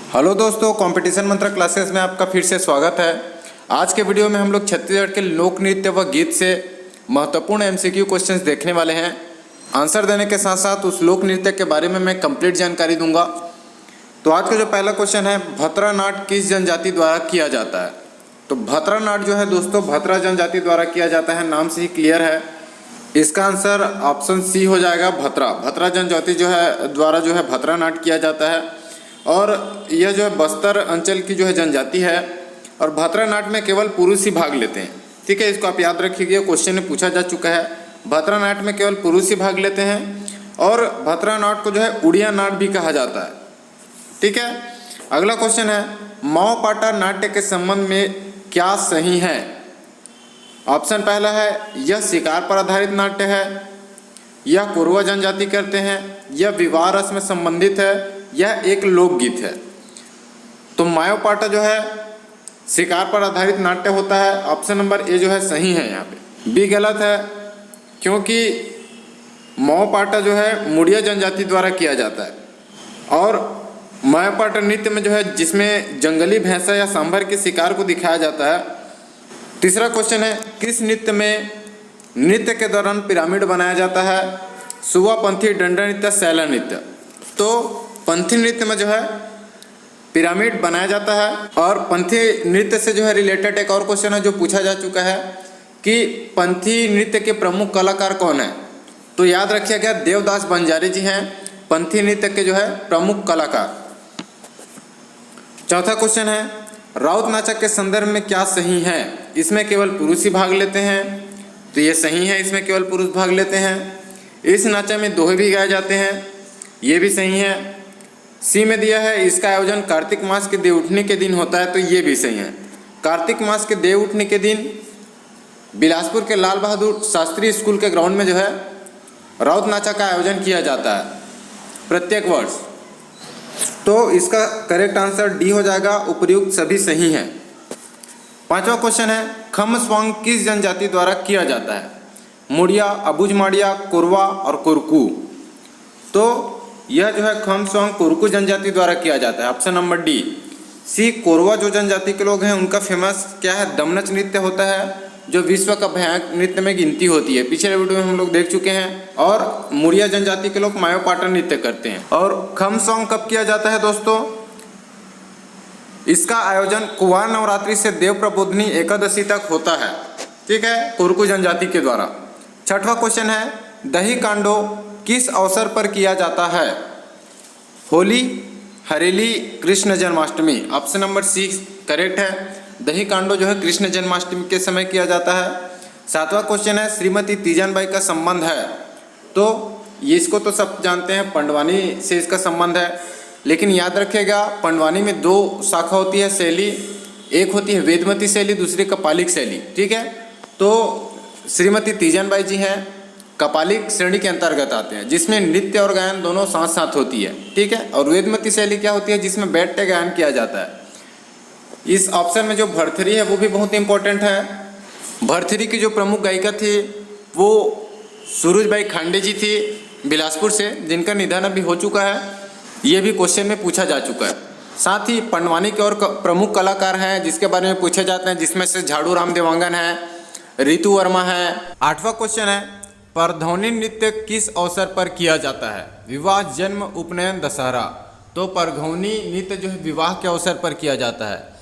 Hello दोस्तों, competition मंत्र classes में आपका फिर से स्वागत है। आज के वीडियो में हम लोग छत्तीसगढ़ के लोक नृत्य व गीत से महत्वपूर्ण एमसीक्यू क्वेश्चंस देखने वाले हैं। आंसर देने के साथ साथ उस लोक नृत्य के बारे में मैं कंप्लीट जानकारी दूंगा। तो आज का जो पहला क्वेश्चन है, भतरा नाट किस जनजाति द्वारा किया जाता है। तो भतरा नाट जो है दोस्तों, भतरा जनजाति द्वारा किया जाता है, नाम से ही क्लियर है। इसका आंसर ऑप्शन सी हो जाएगा, भतरा जनजाति जो है द्वारा जो है भतरा नाट किया जाता है। और यह जो है बस्तर अंचल की जो है जनजाति है और भतरा नाट में केवल पुरुष ही भाग लेते हैं। ठीक है, इसको आप याद रखिएगा, क्वेश्चन में पूछा जा चुका है। भतरा नाट में केवल पुरुष ही भाग लेते हैं और भतरा नाट को जो है उड़िया नाट भी कहा जाता है। ठीक है, अगला क्वेश्चन है, माओ पाटा नाट्य के संबंध में क्या सही है। ऑप्शन पहला है, यह शिकार पर आधारित नाट्य है, यह कोरवा जनजाति करते हैं, यह विवाह रस में संबंधित है, यह एक लोकगीत है। तो माओ पाटा जो है शिकार पर आधारित नाट्य होता है। ऑप्शन नंबर ए जो है सही है। यहाँ पे बी गलत है, क्योंकि माओ पाटा जो है मुड़िया जनजाति द्वारा किया जाता है। और माओ पाटा नृत्य में जो है जिसमें जंगली भैंसा या सांभर के शिकार को दिखाया जाता है। तीसरा क्वेश्चन है, किस नृत्य में नृत्य के दौरान पिरामिड बनाया जाता है। सुवा पंथी, डंडा नृत्य, सैला नृत्य। तो पंथी नृत्य में जो है पिरामिड बनाया जाता है। और पंथी नृत्य से जो है रिलेटेड एक और क्वेश्चन है जो पूछा जा चुका है कि पंथी नृत्य के प्रमुख कलाकार कौन है। तो याद रखिएगा, देवदास बंजारी जी हैं पंथी नृत्य के जो है प्रमुख कलाकार। चौथा क्वेश्चन है, राउत नाचक के संदर्भ में क्या सही है। इसमें केवल पुरुष ही भाग लेते हैं। तो ये सही है, इसमें केवल पुरुष भाग लेते हैं। इस नाचे में दोहे भी गाए जाते हैं, ये भी सही है। सी में दिया है, इसका आयोजन कार्तिक मास के देव उठनी के दिन होता है। तो ये भी सही है। कार्तिक मास के देव उठनी के दिन बिलासपुर के लाल बहादुर शास्त्री स्कूल के ग्राउंड में जो है राउत नाचा का आयोजन किया जाता है प्रत्येक वर्ष। तो इसका करेक्ट आंसर डी हो जाएगा, उपर्युक्त सभी सही हैं। पांचवा क्वेश्चन है, खम स्वांग किस जनजाति द्वारा किया जाता है। मुड़िया, अबुझमाड़िया, कोरवा और कोरकू। तो यह जो है खम स्वांग कोरकू जनजाति द्वारा किया जाता है। Option number D. C, Korwa जो जनजाति के लोग हैं उनका फेमस क्या है, दमनच नृत्य होता है, जो विश्व का भयानक नृत्य में गिनती होती है। पिछले वीडियो में हम लोग देख चुके हैं। और मुड़िया जनजाति के लोग मायो पाटा नृत्य करते हैं। और खम स्वांग कब किया जाता है दोस्तों, इसका आयोजन कुंवार नवरात्रि से देव प्रबोधनी एकादशी तक होता है। ठीक है, कोरकू जनजाति के द्वारा। छठवां क्वेश्चन है, दही कांडो किस अवसर पर किया जाता है। Holi, Hareli, Krishna Janmashtami. Option number C correct है। दही कांडो जो है कृष्ण जन्माष्टमी के समय किया जाता है। सातवां क्वेश्चन है, श्रीमती तीजनबाई का संबंध है। तो इसको तो सब जानते हैं, पंडवानी से इसका संबंध है। लेकिन याद रखिएगा, पंडवानी में दो शाखा होती है शैली, एक होती है वेदमती शैली, दूसरी कपालिक शैली। ठीक है, तो श्रीमती तीजनबाई जी हैं कपालिक श्रेणी के अंतर्गत आते हैं, जिसमें नृत्य और गायन दोनों साथ साथ होती है। ठीक है, और वेदमती शैली क्या होती है, जिसमें बैठ के गायन किया जाता है। इस ऑप्शन में जो भरथरी है वो भी बहुत इंपॉर्टेंट है। भरथरी की जो प्रमुख गायिका थी वो सूरजबाई खांडे जी थी बिलासपुर से, जिनका निधन अभी हो चुका है। ये भी क्वेश्चन में पूछा जा चुका है। साथ ही पंडवानी के और प्रमुख कलाकार हैं जिसके बारे में पूछे जाते हैं, जिसमें से झाड़ू राम देवांगन है, रितु वर्मा है। आठवां क्वेश्चन है, परधौनी नृत्य किस अवसर पर किया जाता है। विवाह, जन्म, उपनयन, दशहरा। तो परधौनी नृत्य जो है विवाह के अवसर पर किया जाता है।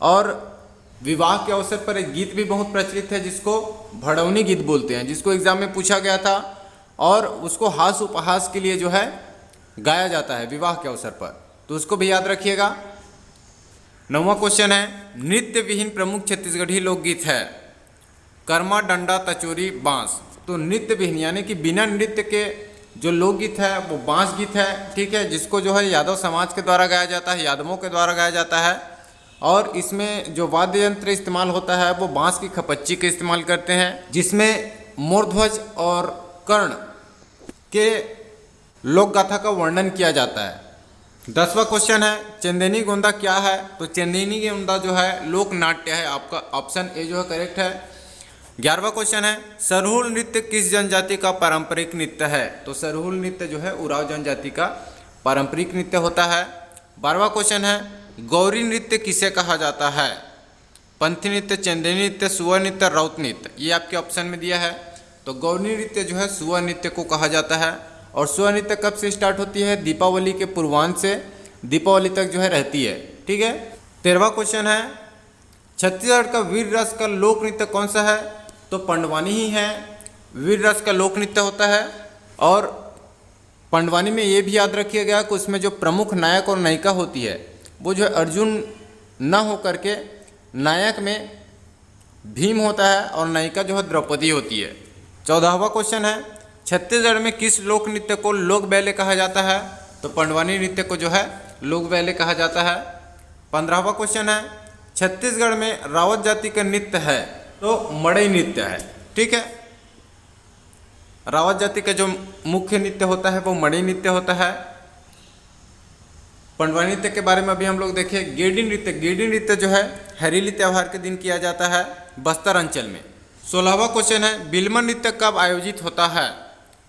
और विवाह के अवसर पर एक गीत भी बहुत प्रचलित है जिसको भड़ौनी गीत बोलते हैं, जिसको एग्जाम में पूछा गया था और उसको हास उपहास के लिए जो है गाया जाता है विवाह के अवसर पर। तो उसको भी याद रखिएगा। नौवां क्वेश्चन है, नृत्य विहीन प्रमुख छत्तीसगढ़ी लोकगीत है। कर्मा, डंडा, तचोरी, बांस। तो नृत्य विहीन यानी कि बिना नृत्य के जो लोकगीत है वो बांस गीत है। ठीक है, जिसको जो है यादव समाज के द्वारा गाया जाता है, यादवों के द्वारा गाया जाता है। और इसमें जो वाद्य यंत्र इस्तेमाल होता है वो बांस की खपच्ची के इस्तेमाल करते हैं, जिसमें मोरध्वज और कर्ण के लोक गाथा का वर्णन किया जाता है। 10वां क्वेश्चन है, चंदेनी गोंदा क्या है। तो चंदेनी गोंदा जो है लोक नाट्य है। आपका ऑप्शन ए जो है करेक्ट है। 11वां क्वेश्चन है, सरहुल नृत्य किस जनजाति का पारंपरिक नृत्य है। तो सरहुल नृत्य जो है उराव जनजाति का पारंपरिक नृत्य होता है। 12वां क्वेश्चन है गौरी नृत्य किसे कहा जाता है? पंथी नृत्य, चंदेरी नृत्य, सुआ नृत्य, राउत नृत्य। ये आपके ऑप्शन में दिया है। तो गौरी नृत्य जो है सुआ नृत्य को कहा जाता है। और सुआ नृत्य कब से स्टार्ट होती है? दीपावली के पूर्वांश से दीपावली तक जो है रहती है। ठीक है। 13वां क्वेश्चन है छत्तीसगढ़ का वीर रस का लोक नृत्य कौन सा है? तो पंडवानी ही है। वीर रस का लोक नृत्य होता है। और पंडवानी में ये भी याद रखिए गया कि उसमें जो प्रमुख नायक और नायिका होती है वो जो है अर्जुन न हो करके नायक में भीम होता है और नायिका जो है द्रौपदी होती है। 14वां क्वेश्चन है छत्तीसगढ़ में किस लोक नृत्य को लोक बैले कहा जाता है? तो पंडवानी नृत्य को जो है लोक बैले कहा जाता है। 15वां क्वेश्चन है छत्तीसगढ़ में रावत जाति का नृत्य है? तो मड़ई नृत्य है। ठीक है। रावत जाति का जो मुख्य नृत्य होता है वो मड़ई नृत्य होता है। पंडवानी नृत्य के बारे में अभी हम लोग देखें। गेडी नृत्य, गेडी नृत्य जो है हरेली त्यौहार के दिन किया जाता है बस्तर अंचल में। 16वां क्वेश्चन है बिल्मा नृत्य कब आयोजित होता है?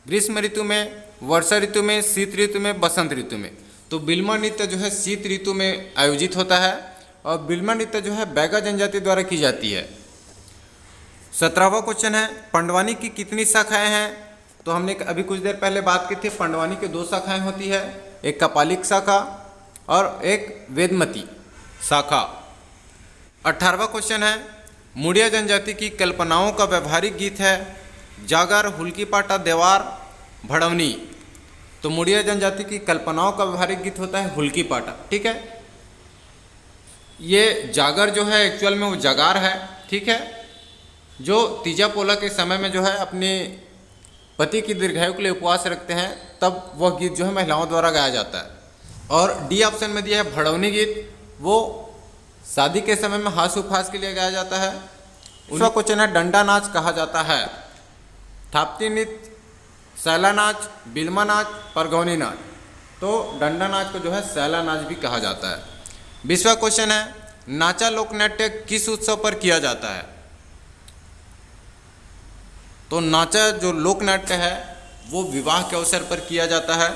ग्रीष्म ऋतु में, वर्षा ऋतु में, शीत ऋतु में, बसंत ऋतु में। तो बिल्मा नृत्य जो है शीत ऋतु में आयोजित होता है और बिल्मा नृत्य जो है बैगा जनजाति द्वारा की जाती है। 17वां क्वेश्चन है पंडवानी की कितनी शाखाएं हैं? तो हमने अभी कुछ देर पहले बात की थी, पंडवानी की 2 शाखाएं होती है, एक कपालिक शाखा और एक वेदमती शाखा। 18वां क्वेश्चन है मुड़िया जनजाति की कल्पनाओं का व्यवहारिक गीत है जागर, हुल्की पाटा, देवार, भड़वनी। तो मुड़िया जनजाति की कल्पनाओं का व्यवहारिक गीत होता है हुल्की पाटा। ठीक है। ये जागर जो है एक्चुअल में वो जगार है। ठीक है। जो तीजा पोला के समय में जो है अपने पति की दीर्घायु के लिए उपवास रखते हैं तब वह गीत जो है महिलाओं द्वारा गाया जाता है। और डी ऑप्शन में दिया है भड़वनी गीत, वो शादी के समय में हास उपहास के लिए गाया जाता है। उसका क्वेश्चन है डंडा नाच कहा जाता है? थाप्ती नृत्य, सैला नाच, बिल्मा नाच, परगौनी नाच। तो डंडा नाच को जो है सैला नाच भी कहा जाता है। 20वां क्वेश्चन है नाचा लोकनाट्य किस उत्सव पर किया जाता है? तो नाचा जो लोकनाट्य है वो विवाह के अवसर पर किया जाता है।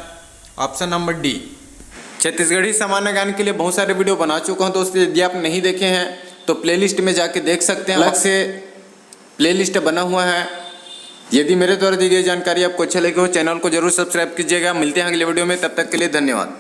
Option number D. छत्तीसगढ़ी सामान्य ज्ञान के लिए बहुत सारे वीडियो बना चुका हूं दोस्तों, यदि आप नहीं देखे हैं तो प्लेलिस्ट में जाके देख सकते हैं। अलग से प्लेलिस्ट बना हुआ है। यदि मेरे द्वारा दी गई जानकारी आपको अच्छा लगे हो चैनल को जरूर सब्सक्राइब कीजिएगा। मिलते हैं अगले वीडियो में, तब तक के लिए धन्यवाद।